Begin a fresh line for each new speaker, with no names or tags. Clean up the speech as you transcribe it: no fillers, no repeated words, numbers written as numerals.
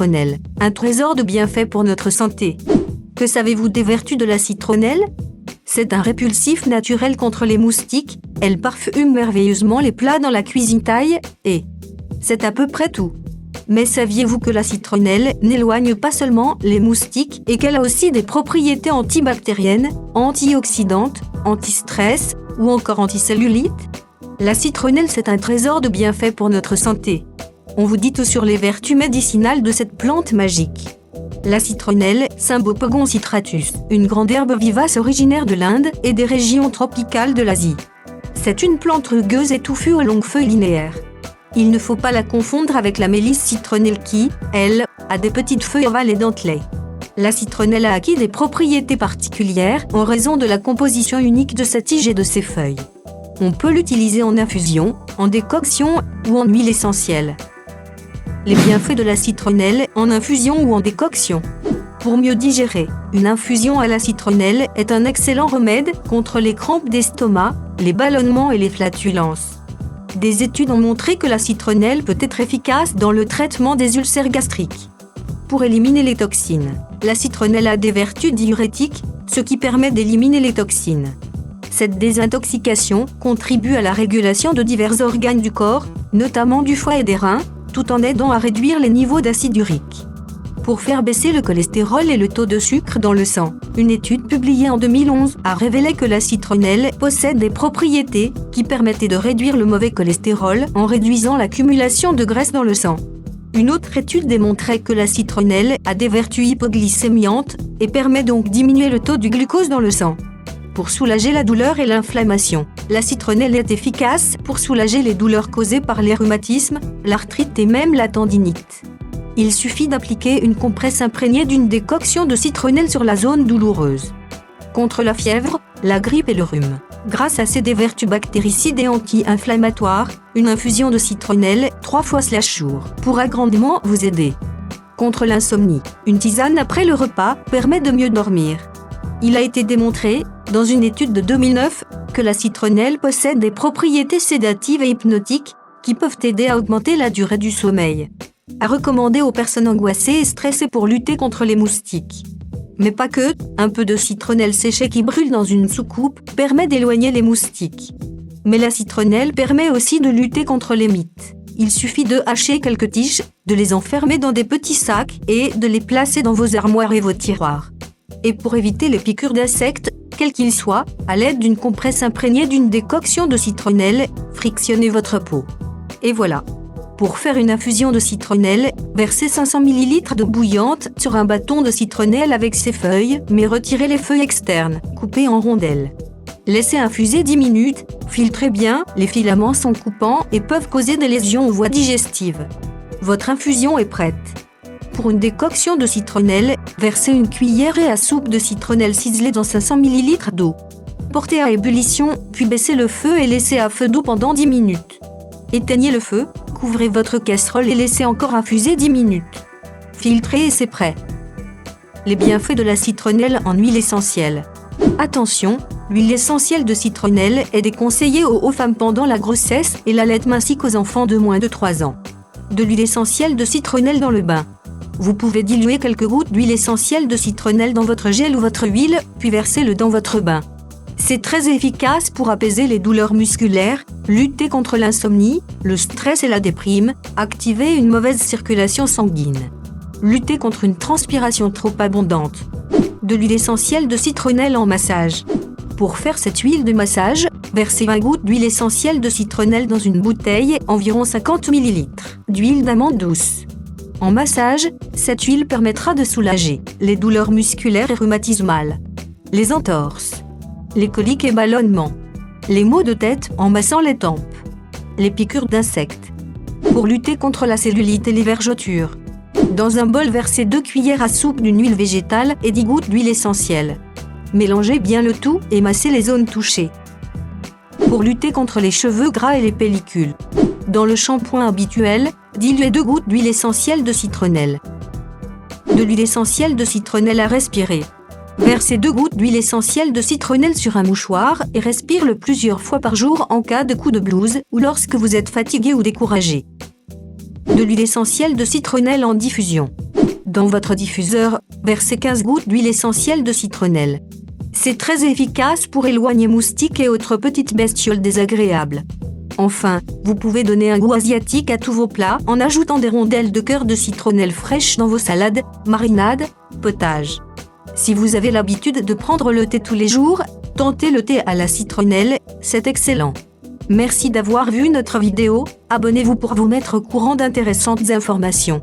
citronnelle, un trésor de bienfaits pour notre santé. Que savez-vous des vertus de la citronnelle? C'est un répulsif naturel contre les moustiques, elle parfume merveilleusement les plats dans la cuisine thaï, et c'est à peu près tout. Mais saviez-vous que la citronnelle n'éloigne pas seulement les moustiques et qu'elle a aussi des propriétés antibactériennes, antioxydantes, anti-stress ou encore anticellulite? La citronnelle, c'est un trésor de bienfaits pour notre santé. On vous dit tout sur les vertus médicinales de cette plante magique. La citronnelle, Cymbopogon citratus, une grande herbe vivace originaire de l'Inde et des régions tropicales de l'Asie. C'est une plante rugueuse et touffue aux longues feuilles linéaires. Il ne faut pas la confondre avec la mélisse citronnelle qui, elle, a des petites feuilles ovales et dentelées. La citronnelle a acquis des propriétés particulières en raison de la composition unique de sa tige et de ses feuilles. On peut l'utiliser en infusion, en décoction ou en huile essentielle. Les bienfaits de la citronnelle en infusion ou en décoction. Pour mieux digérer, une infusion à la citronnelle est un excellent remède contre les crampes d'estomac, les ballonnements et les flatulences. Des études ont montré que la citronnelle peut être efficace dans le traitement des ulcères gastriques. Pour éliminer les toxines, la citronnelle a des vertus diurétiques, ce qui permet d'éliminer les toxines. Cette désintoxication contribue à la régulation de divers organes du corps, notamment du foie et des reins, tout en aidant à réduire les niveaux d'acide urique. Pour faire baisser le cholestérol et le taux de sucre dans le sang, une étude publiée en 2011 a révélé que la citronnelle possède des propriétés qui permettaient de réduire le mauvais cholestérol en réduisant l'accumulation de graisse dans le sang. Une autre étude démontrait que la citronnelle a des vertus hypoglycémiantes et permet donc diminuer le taux du glucose dans le sang. Pour soulager la douleur et l'inflammation, la citronnelle est efficace pour soulager les douleurs causées par les rhumatismes, l'arthrite et même la tendinite. Il suffit d'appliquer une compresse imprégnée d'une décoction de citronnelle sur la zone douloureuse. Contre la fièvre, la grippe et le rhume. Grâce à ses vertus bactéricides et anti-inflammatoires, une infusion de citronnelle 3 fois jour pourra grandement vous aider. Contre l'insomnie, une tisane après le repas permet de mieux dormir. Il a été démontré, dans une étude de 2009, que la citronnelle possède des propriétés sédatives et hypnotiques qui peuvent aider à augmenter la durée du sommeil. À recommander aux personnes angoissées et stressées pour lutter contre les moustiques. Mais pas que, un peu de citronnelle séchée qui brûle dans une soucoupe permet d'éloigner les moustiques. Mais la citronnelle permet aussi de lutter contre les mites. Il suffit de hacher quelques tiges, de les enfermer dans des petits sacs et de les placer dans vos armoires et vos tiroirs. Et pour éviter les piqûres d'insectes, quels qu'ils soient, à l'aide d'une compresse imprégnée d'une décoction de citronnelle, frictionnez votre peau. Et voilà. Pour faire une infusion de citronnelle, versez 500 ml d'eau bouillante sur un bâton de citronnelle avec ses feuilles, mais retirez les feuilles externes, coupées en rondelles. Laissez infuser 10 minutes, filtrez bien, les filaments sont coupants et peuvent causer des lésions aux voies digestives. Votre infusion est prête. Pour une décoction de citronnelle, versez une cuillère à soupe de citronnelle ciselée dans 500 ml d'eau. Portez à ébullition, puis baissez le feu et laissez à feu doux pendant 10 minutes. Éteignez le feu, couvrez votre casserole et laissez encore infuser 10 minutes. Filtrez et c'est prêt. Les bienfaits de la citronnelle en huile essentielle. Attention, l'huile essentielle de citronnelle est déconseillée aux femmes pendant la grossesse et l'allaitement ainsi qu'aux enfants de moins de 3 ans. De l'huile essentielle de citronnelle dans le bain. Vous pouvez diluer quelques gouttes d'huile essentielle de citronnelle dans votre gel ou votre huile, puis versez-le dans votre bain. C'est très efficace pour apaiser les douleurs musculaires, lutter contre l'insomnie, le stress et la déprime, activer une mauvaise circulation sanguine. Lutter contre une transpiration trop abondante. De l'huile essentielle de citronnelle en massage. Pour faire cette huile de massage, versez 20 gouttes d'huile essentielle de citronnelle dans une bouteille, environ 50 ml, d'huile d'amande douce. En massage, cette huile permettra de soulager les douleurs musculaires et rhumatismales, les entorses, les coliques et ballonnements, les maux de tête en massant les tempes, les piqûres d'insectes. Pour lutter contre la cellulite et les vergetures, dans un bol, versez 2 cuillères à soupe d'une huile végétale et 10 gouttes d'huile essentielle. Mélangez bien le tout et massez les zones touchées. Pour lutter contre les cheveux gras et les pellicules, dans le shampoing habituel, diluez 2 gouttes d'huile essentielle de citronnelle. De l'huile essentielle de citronnelle à respirer. Versez 2 gouttes d'huile essentielle de citronnelle sur un mouchoir et respire-le plusieurs fois par jour en cas de coup de blues ou lorsque vous êtes fatigué ou découragé. De l'huile essentielle de citronnelle en diffusion. Dans votre diffuseur, versez 15 gouttes d'huile essentielle de citronnelle. C'est très efficace pour éloigner moustiques et autres petites bestioles désagréables. Enfin, vous pouvez donner un goût asiatique à tous vos plats en ajoutant des rondelles de cœur de citronnelle fraîche dans vos salades, marinades, potages. Si vous avez l'habitude de prendre le thé tous les jours, tentez le thé à la citronnelle, c'est excellent. Merci d'avoir vu notre vidéo, abonnez-vous pour vous mettre au courant d'intéressantes informations.